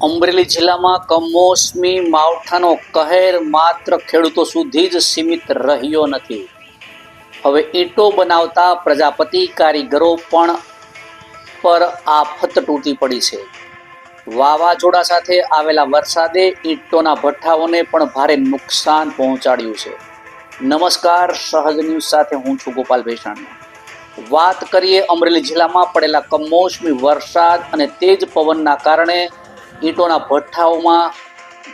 અમરેલી જિલ્લામાં કમોસમી માવઠાનો કહેર માત્ર ખેડૂતો સુધી જ સીમિત રહ્યો નથી. હવે ઈંટો બનાવતા પ્રજાપતિ કારીગરો પણ પર આફત તૂટી પડી છે. વાવાઝોડા સાથે આવેલા વરસાદે ઈંટોના ભઠ્ઠાઓને પણ ભારે નુકસાન પહોંચાડ્યું છે. નમસ્કાર, સહજ ન્યૂઝ સાથે હું છું ગોપાલ ભેસાણીયા. વાત કરીએ અમરેલી જિલ્લામાં પડેલા કમોસમી વરસાદ અને તેજ પવનના કારણે ઈંટોના ભઠ્ઠાઓમાં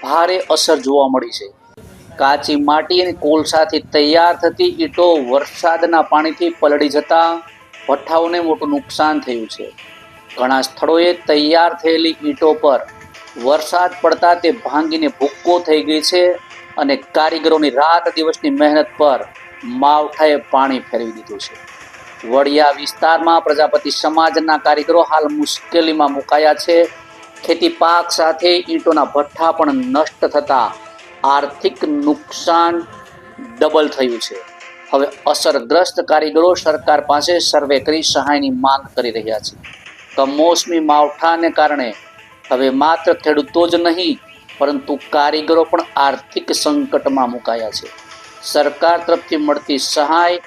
ભારે અસર જોવા મળી છે. કાચી માટી અને કોલસાથી તૈયાર થતી ઈંટો વરસાદના પાણીથી પલળી જતા ભઠ્ઠાઓને મોટું નુકસાન થયું છે. ઘણા સ્થળોએ તૈયાર થયેલી ઈંટો પર વરસાદ પડતા તે ભાંગીને ભૂક્કો થઈ ગઈ છે અને કારીગરોની રાત દિવસની મહેનત પર માવઠાએ પાણી ફેરવી દીધું છે. વડિયા વિસ્તારમાં પ્રજાપતિ સમાજના કારીગરો હાલ મુશ્કેલીમાં મુકાયા છે. ખેતી પાક સાથે ઈંટોના ભઠ્ઠા પણ નષ્ટ થતાં આર્થિક નુકસાન ડબલ થયું છે. હવે અસરગ્રસ્ત કારીગરો સરકાર પાસે સર્વે કરી સહાયની માંગ કરી રહ્યા છે. કમોસમી માવઠાને કારણે હવે માત્ર ખેડૂતો જ નહીં પરંતુ કારીગરો પણ આર્થિક સંકટમાં મુકાયા છે. સરકાર તરફથી મળતી સહાય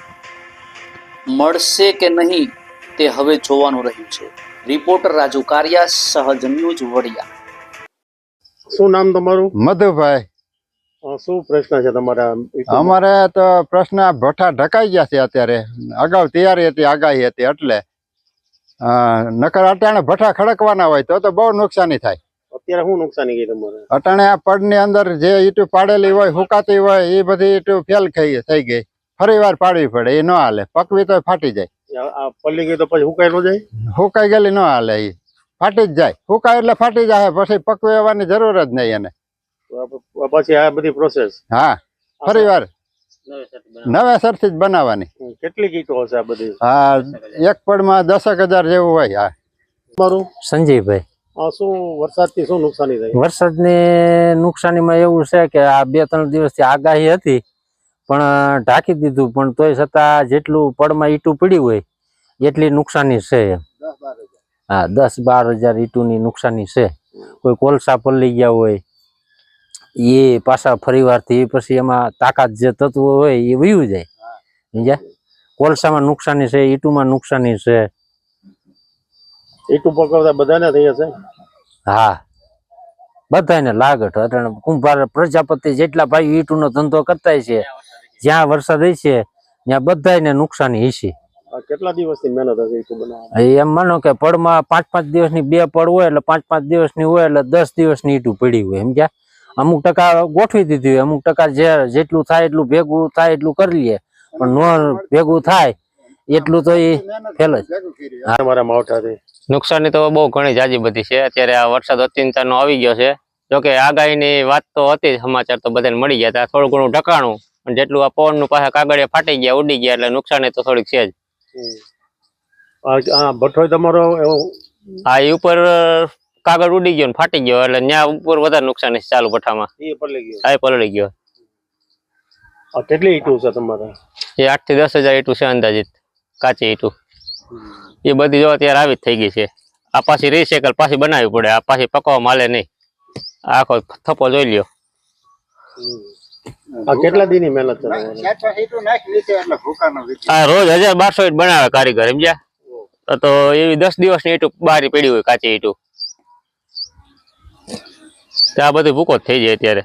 મળશે કે નહીં તે હવે જોવાનું રહ્યું છે. રિપોર્ટર રાજુ કારિયા, સહજ ન્યૂઝ, વડિયા. શું નામ તમારું? મધુભાઈ. શું પ્રશ્ન છે તમારા? અમારે તો પ્રશ્ન ભઠ્ઠા ઢકાઈ ગયા છે. અત્યારે અગાઉ તૈયારી હતી, આગાહી હતી એટલે નકર અટાણે ભઠ્ઠા ખડકવાના હોય તો બહુ નુકસાની થાય. અત્યારે શું નુકસાની ગઈ તમારે? અટાણે આ પડની અંદર જે ઈંટું પાડેલી હોય, હુકાતી હોય, એ બધી ઈંટું ફેલ થઈ ગઈ. ફરી વાર પાડવી પડે, એ ન હાલે. પકવી તો ફાટી જાય. પલ્લી ગઈ તો પછી હુકાઈ ન જાય? હુકાઈ ગયેલી ન હાલે, એ ફાટી જ જાય. હુકાય એટલે ફાટી જાય, પછી પકવવાની જરૂર જ નહીં એને. પછી આ બધી પ્રોસેસ? હા, ફરી વાર નવેસરથી જ બનાવવાની. કેટલી કીટો હશે આ બધી? હા, એક પડમાં 10,000 જેવું હોય. હા. તમારું? સંજયભાઈ. શું વરસાદથી શું નુકસાની થઈ? વરસાદની નુકસાનીમાં એવું છે કે આ 2-3 દિવસથી આગાહી હતી પણ ઢાંકી દીધું, પણ તોય છતાં જેટલું પડમાં ઈંટું પડ્યું હોય એટલી નુકસાની છે. હા, 10-12 હજાર ઈંટુની નુકસાની છે. કોઈ કોલસા પલળી ગયા હોય એ પાછા ફરીવારથી પછી એમાં તાકાત જે તત્વો હોય એ વયું જાય. સમજ્યા? કોલસામાં નુકસાની છે, ઈંટુમાં નુકસાની છે. ઈંટું પકવતા બધાને થઈ હશે? હા, બધાને લાગટ. કુંભાર પ્રજાપતિ જેટલા ભાઈ ઈંટુનો ધંધો કરતા છે, જ્યાં વરસાદ હશે ત્યાં બધાને નુકસાની હશે. કેટલા દિવસની મહેનત હશે ઈંટું બનાવવા? એમ માનો કે પડમાં 5-5 દિવસની 2 પડ હોય એટલે 5-5 દિવસની હોય એટલે 10 દિવસની ઈંટું પડી હોય. સમજ્યા? અમુક ટકા ગોઠવી દીધી હોય, અમુક ટકા જેટલું થાય એટલું ભેગું થાય એટલું કરી લઈએ, પણ નો ભેગું થાય એટલું તો એ ફેલ જ. તમારા માવઠાથી નુકસાની તો બહુ ઘણી જાજી બધી છે. અત્યારે આ વરસાદ અચિંતાનો આવી ગયો છે. જોકે આગાહીની વાત તો હતી, સમાચાર તો બધાને મળી ગયા હતા. થોડું ઘણું ઢકાણું, પણ જેટલું આ પવનનું પાછા કાગળિયા ફાટી ગયા, ઉડી ગયા એટલે નુકસાની તો થોડીક છે જ. ભઠ્ઠો તમારો હા, એ ઉપર કાગળ ઉડી ગયો ને ફાટી ગયો એટલે ત્યાં ઉપર વધારે નુકસાની છે ચાલુ ભઠ્ઠામાં. હા, પલળી ગયો. કેટલી ઈંટું છે તમારે? એ 8 થી 10 હજાર ઈંટું છે અંદાજિત, કાચી ઈંટું. એ બધી જો અત્યારે આવી જ થઈ ગઈ છે. આ પાછી રિસાયકલ પાછી બનાવવી પડે. આ પાછી પકવામાં હાલે નહીં. આખો થપ્પો જોઈ લ્યો. કેટલા દીની મહેનત છે? આ રોજ 1200 ઈંટ બનાવે કારીગર. સમજ્યા? તો એવી 10 દિવસની ઈંટું બહાર પડી હોય, કાચી ઈંટું. આ બધી ભૂકો જ થઈ જાય. અત્યારે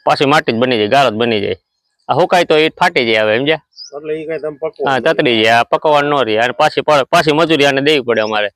પાછી માટી જ બની જાય, ગારો જ બની જાય. આ હુકાય તો ઈંટ ફાટી જાય. હવે સમજ્યા? હા, તતડી જાય. આ પકવવાનું ન રહે અને પાછી મજૂરી આને દેવી પડે અમારે.